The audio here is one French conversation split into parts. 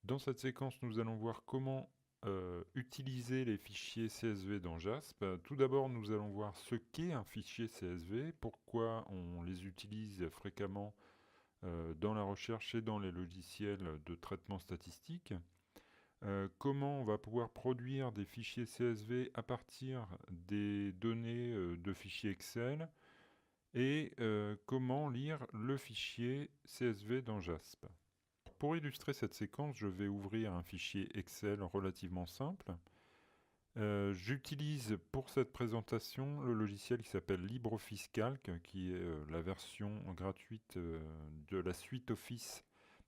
Dans cette séquence, nous allons voir comment utiliser les fichiers CSV dans JASP. Tout d'abord, nous allons voir ce qu'est un fichier CSV, pourquoi on les utilise fréquemment dans la recherche et dans les logiciels de traitement statistique. Comment on va pouvoir produire des fichiers CSV à partir des données de fichiers Excel et comment lire le fichier CSV dans JASP. Pour illustrer cette séquence, je vais ouvrir un fichier Excel relativement simple. J'utilise pour cette présentation le logiciel qui s'appelle LibreOffice Calc, qui est la version gratuite de la suite Office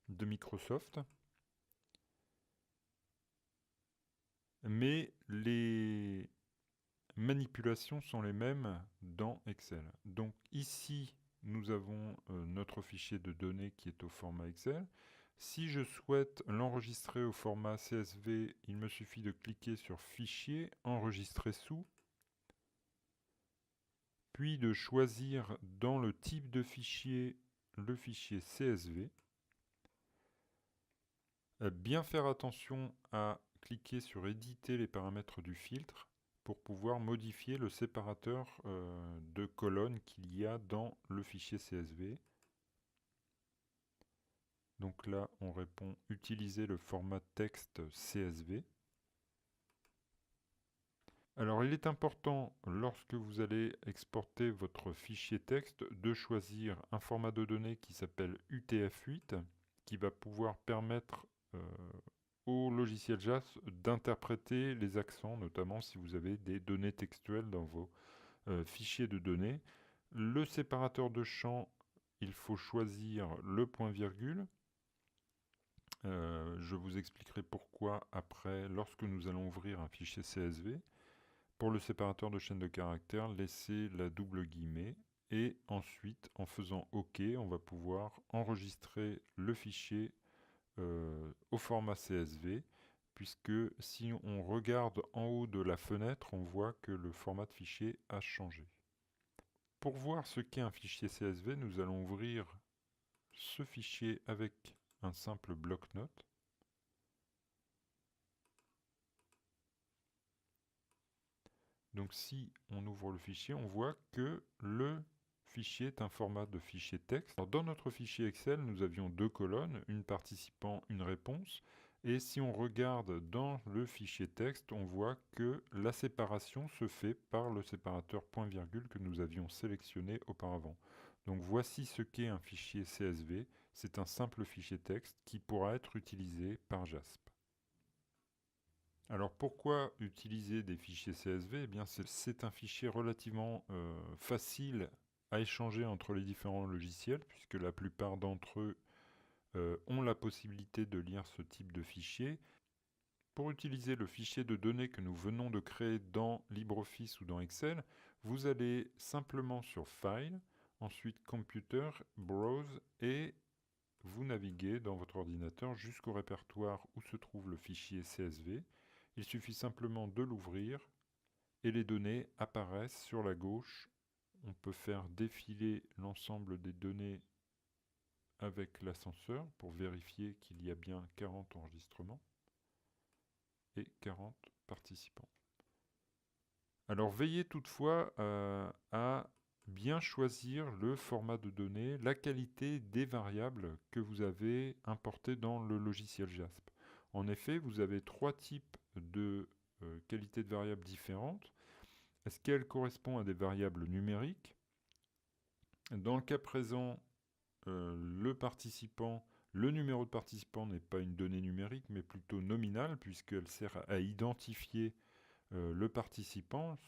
de Microsoft. Mais les manipulations sont les mêmes dans Excel. Donc ici, nous avons notre fichier de données qui est au format Excel. Si je souhaite l'enregistrer au format CSV, il me suffit de cliquer sur Fichier, Enregistrer sous, puis de choisir dans le type de fichier le fichier CSV. Bien faire attention à cliquer sur Éditer les paramètres du filtre pour pouvoir modifier le séparateur de colonnes qu'il y a dans le fichier CSV. Donc là, on répond utiliser le format texte CSV. Alors, il est important, lorsque vous allez exporter votre fichier texte, de choisir un format de données qui s'appelle UTF-8, qui va pouvoir permettre au logiciel JAS d'interpréter les accents, notamment si vous avez des données textuelles dans vos fichiers de données. Le séparateur de champs, il faut choisir le point-virgule. Je vous expliquerai pourquoi après, lorsque nous allons ouvrir un fichier CSV. Pour le séparateur de chaîne de caractères, laissez la double guillemets et ensuite, en faisant OK, on va pouvoir enregistrer le fichier au format CSV, puisque si on regarde en haut de la fenêtre, on voit que le format de fichier a changé. Pour voir ce qu'est un fichier CSV, nous allons ouvrir ce fichier avec un simple bloc-notes. Donc si on ouvre le fichier, on voit que le fichier est un format de fichier texte. Alors, dans notre fichier Excel, nous avions deux colonnes, une participant, une réponse. Et si on regarde dans le fichier texte, on voit que la séparation se fait par le séparateur point-virgule que nous avions sélectionné auparavant. Donc voici ce qu'est un fichier CSV. C'est un simple fichier texte qui pourra être utilisé par JASP. Alors pourquoi utiliser des fichiers CSV? Eh bien c'est un fichier relativement facile à échanger entre les différents logiciels, puisque la plupart d'entre eux ont la possibilité de lire ce type de fichier. Pour utiliser le fichier de données que nous venons de créer dans LibreOffice ou dans Excel, vous allez simplement sur File, ensuite Computer, Browse et vous naviguez dans votre ordinateur jusqu'au répertoire où se trouve le fichier CSV. Il suffit simplement de l'ouvrir et les données apparaissent sur la gauche. On peut faire défiler l'ensemble des données avec l'ascenseur pour vérifier qu'il y a bien 40 enregistrements et 40 participants. Alors veillez toutefois à bien choisir le format de données, la qualité des variables que vous avez importées dans le logiciel JASP. En effet, vous avez trois types de qualités de variables différentes. Est-ce qu'elles correspondent à des variables numériques? Dans le cas présent, le numéro de participant n'est pas une donnée numérique, mais plutôt nominale, puisqu'elle sert à identifier le participant,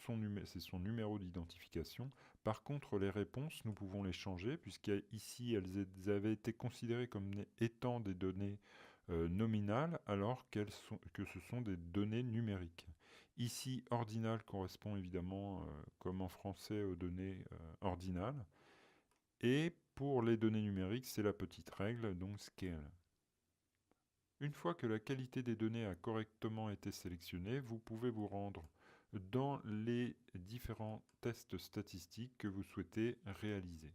c'est son numéro d'identification. Par contre, les réponses, nous pouvons les changer, puisqu'ici, elles avaient été considérées comme étant des données nominales, alors que ce sont des données numériques. Ici, ordinal correspond évidemment, comme en français, aux données ordinales. Et pour les données numériques, c'est la petite règle, donc scale. Une fois que la qualité des données a correctement été sélectionnée, vous pouvez vous rendre dans les différents tests statistiques que vous souhaitez réaliser.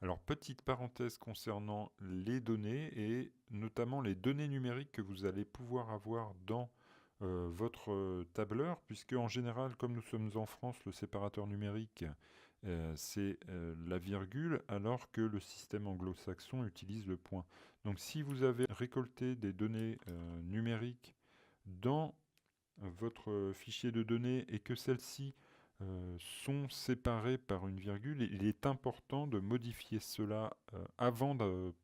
Alors, petite parenthèse concernant les données et notamment les données numériques que vous allez pouvoir avoir dans votre tableur, puisque en général, comme nous sommes en France, le séparateur numérique, c'est la virgule, alors que le système anglo-saxon utilise le point. Donc si vous avez récolté des données numériques dans votre fichier de données et que celles-ci sont séparées par une virgule, il est important de modifier cela avant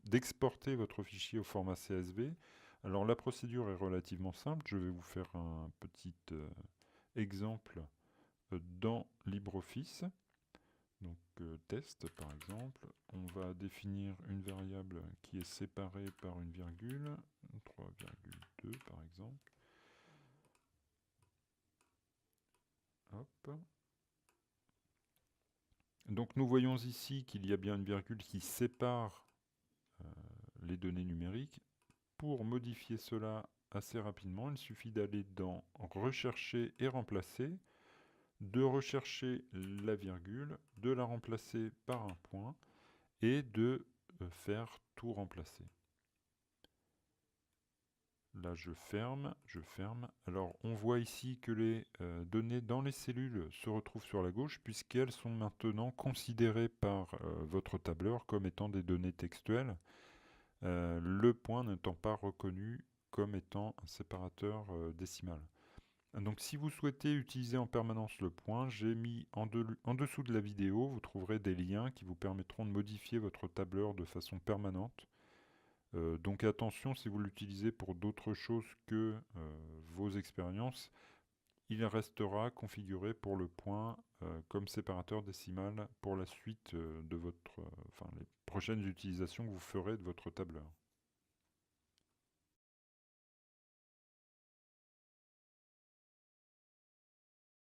d'exporter votre fichier au format CSV. Alors la procédure est relativement simple, je vais vous faire un petit exemple dans LibreOffice. Donc test par exemple, on va définir une variable qui est séparée par une virgule, 3,2 par exemple. Hop. Donc nous voyons ici qu'il y a bien une virgule qui sépare les données numériques. Pour modifier cela assez rapidement, il suffit d'aller dans Rechercher et remplacer, de rechercher la virgule, de la remplacer par un point et de faire tout remplacer. Là, je ferme. Alors, on voit ici que les données dans les cellules se retrouvent sur la gauche puisqu'elles sont maintenant considérées par votre tableur comme étant des données textuelles, le point n'étant pas reconnu comme étant un séparateur décimal. Donc, si vous souhaitez utiliser en permanence le point, j'ai mis en dessous de la vidéo, vous trouverez des liens qui vous permettront de modifier votre tableur de façon permanente. Donc attention, si vous l'utilisez pour d'autres choses que vos expériences, il restera configuré pour le point comme séparateur décimal pour la suite de votre, les prochaines utilisations que vous ferez de votre tableur.